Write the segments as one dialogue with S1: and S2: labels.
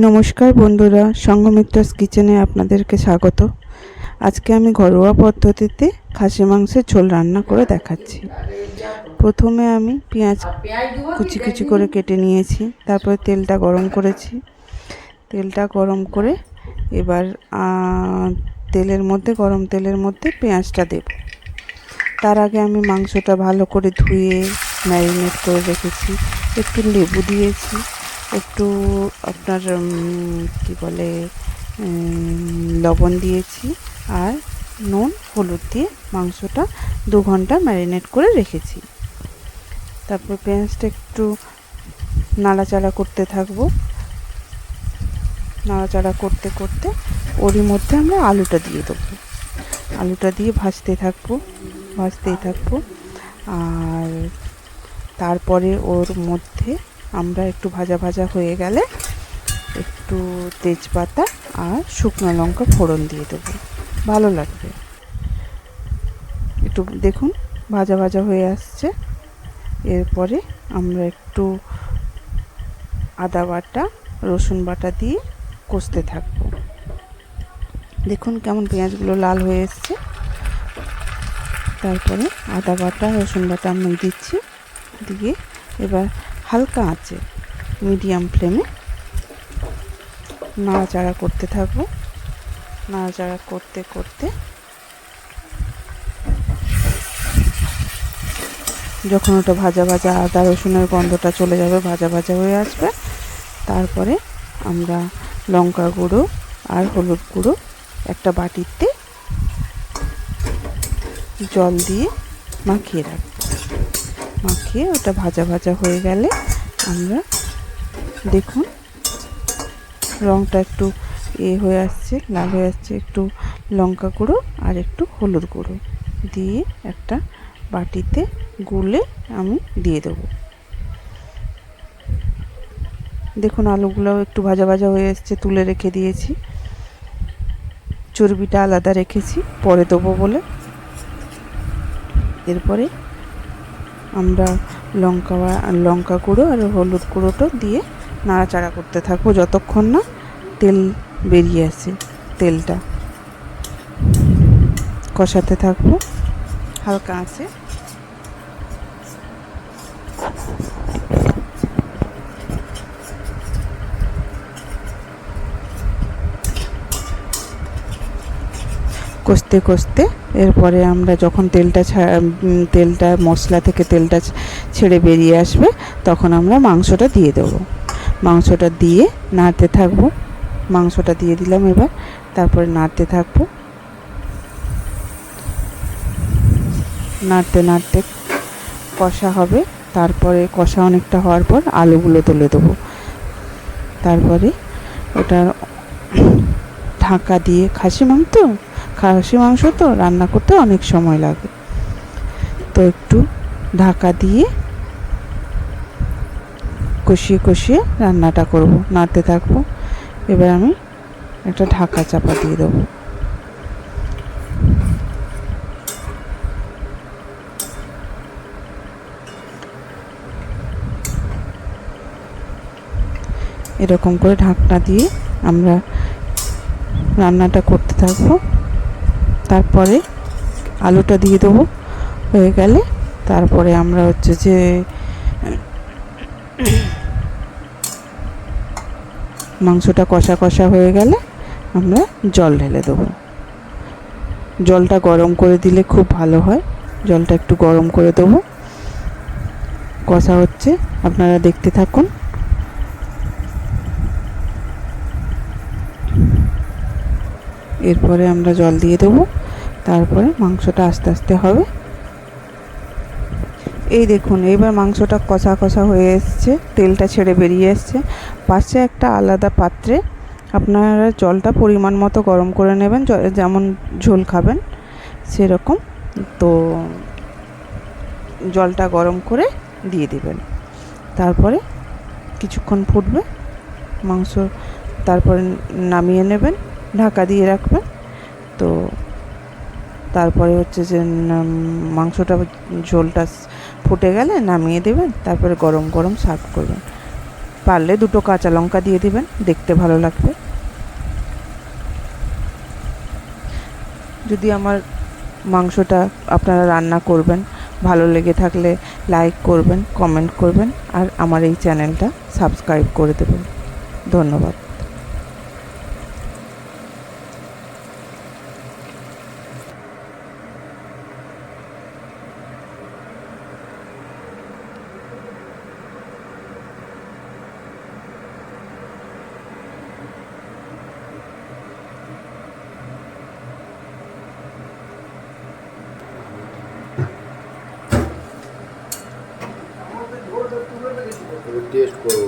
S1: নমস্কার বন্ধুরা, সঙ্ঘমিত্রাস কিচেনে আপনাদেরকে স্বাগত। আজকে আমি ঘরোয়া পদ্ধতিতে খাসি মাংসের ঝোল রান্না করে দেখাচ্ছি। প্রথমে আমি পেঁয়াজ কুচি কুচি করে কেটে নিয়েছি, তারপরে তেলটা গরম করেছি। তেলটা গরম করে এবার গরম তেলের মধ্যে পেঁয়াজটা দেব। তার আগে আমি মাংসটা ভালো করে ধুয়ে ম্যারিনেট করে রেখেছি। একটু লেবু দিয়েছি, একটু আপনার লবণ দিয়েছি, আর নুন হলুদ দিয়ে মাংসটা 2 ঘন্টা ম্যারিনেট করে রেখেছি। তারপর পেঁয়াজটা একটু নাড়াচাড়া করতে থাকবো। নাড়াচাড়া করতে করতে ওরই মধ্যে আমরা আলুটা দিয়ে দেবো। আলুটা দিয়ে ভাজতেই থাকবো। আর তারপরে ওর মধ্যে আমরা একটু ভাজা ভাজা হয়ে গেলে একটু তেজপাতা আর শুকনো লঙ্কা ফোড়ন দিয়ে দেবো, ভালো লাগবে। একটু দেখুন ভাজা ভাজা হয়ে আসছে। এরপরে আমরা একটু আদা বাটা রসুন বাটা দিয়ে কষতে থাকবো। দেখুন কেমন পেঁয়াজগুলো লাল হয়ে এসছে। তারপরে আদা বাটা রসুন বাটা আমি দিচ্ছি, দিয়ে এবার হালকা আঁচে মিডিয়াম ফ্লেমে নাড়াচাড়া করতে থাকবো। নাড়াচাড়া করতে করতে যখন ওটা ভাজা ভাজা আদা রসুনের গন্ধটা চলে যাবে, ভাজা ভাজা হয়ে আসবে, তারপরে আমরা লঙ্কা গুঁড়ো আর হলুদ গুঁড়ো একটা বাটিতে জল দিয়ে মাখিয়ে রাখবো। মাখিয়ে ওটা ভাজা ভাজা হয়ে গেলে আমরা দেখুন রঙটা একটু হয়ে আসছে, লাল হয়ে আসছে, একটু লঙ্কা গুঁড়ো আর একটু হলুদ গুঁড়ো দিয়ে একটা বাটিতে গুলে আমি দিয়ে দেবো। দেখুন আলুগুলো একটু ভাজা ভাজা হয়ে এসছে, তুলে রেখে দিয়েছি। চর্বিটা আলাদা রেখেছি পরে দেবো বলে। এরপরে আমরা লঙ্কা গুঁড়ো আর হলুদ গুঁড়োটা দিয়ে নাড়াচাড়া করতে থাকবো যতক্ষণ না তেল বেরিয়ে আসে। তেলটা কষাতে থাকবো হালকা আঁচে। কষতে কষতে এরপরে আমরা যখন তেলটা মশলা থেকে তেলটা ছেড়ে বেরিয়ে আসবে, তখন আমরা মাংসটা দিয়ে দেবো। মাংসটা দিয়ে নাড়তে থাকবো। মাংসটা দিয়ে দিলাম এবার, তারপরে নাড়তে থাকবো। নাড়তে নাড়তে কষা হবে। তারপরে কষা অনেকটা হওয়ার পর আলুগুলো তুলে দেবো। তারপরে ওটা ঢাকা দিয়ে খাসি মাংস তো রান্না করতে অনেক সময় লাগে, তো একটু ঢাকা দিয়ে কষিয়ে কষিয়ে রান্নাটা করব, নাড়তে থাকবো। এবার আমি একটা ঢাকা চাপা দিয়ে দেবো। এরকম করে ঢাকনা দিয়ে আমরা রান্নাটা করতে থাকবো। তারপরে আলুটা দিয়ে দেবো। হয়ে গেলে তারপরে আমরা যে মাংসটা কষা কষা হয়ে গেলে আমরা জল ঢেলে দেবো। জলটা গরম করে দিলে খুব ভালো হয়। জলটা একটু গরম করে দেবো। কষা হচ্ছে, আপনারা দেখতে থাকুন। এরপরে আমরা জল দিয়ে দেবো। তারপরে মাংসটা আস্তে আস্তে হবে। এই দেখুন এবার মাংসটা কষা কষা হয়ে এসছে, তেলটা ছেড়ে বেরিয়ে এসছে। পাশে একটা আলাদা পাত্রে আপনারা জলটা পরিমাণ মতো গরম করে নেবেন, যেমন ঝোল খাবেন সেরকম। তো জলটা গরম করে দিয়ে দিবেন। তারপরে কিছুক্ষণ ফুটবে মাংস, তারপরে নামিয়ে নেবেন, ঢাকা দিয়ে রাখবেন। তো তারপরে যে ঝোলটা ফুটে গেলে নামিয়ে দেবেন। তারপরে গরম গরম সার্ভ করবেন। পারলে দুটো কাঁচা লঙ্কা দিয়ে দিবেন, দেখতে ভালো লাগবে। যদি আমার মাংসটা আপনারা রান্না করবেন, ভালো লেগে থাকলে লাইক করবেন, কমেন্ট করবেন, আর আমার এই চ্যানেলটা সাবস্ক্রাইব করে দেবেন। ধন্যবাদ।
S2: টেস্ট করো।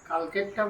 S2: কালকেরটা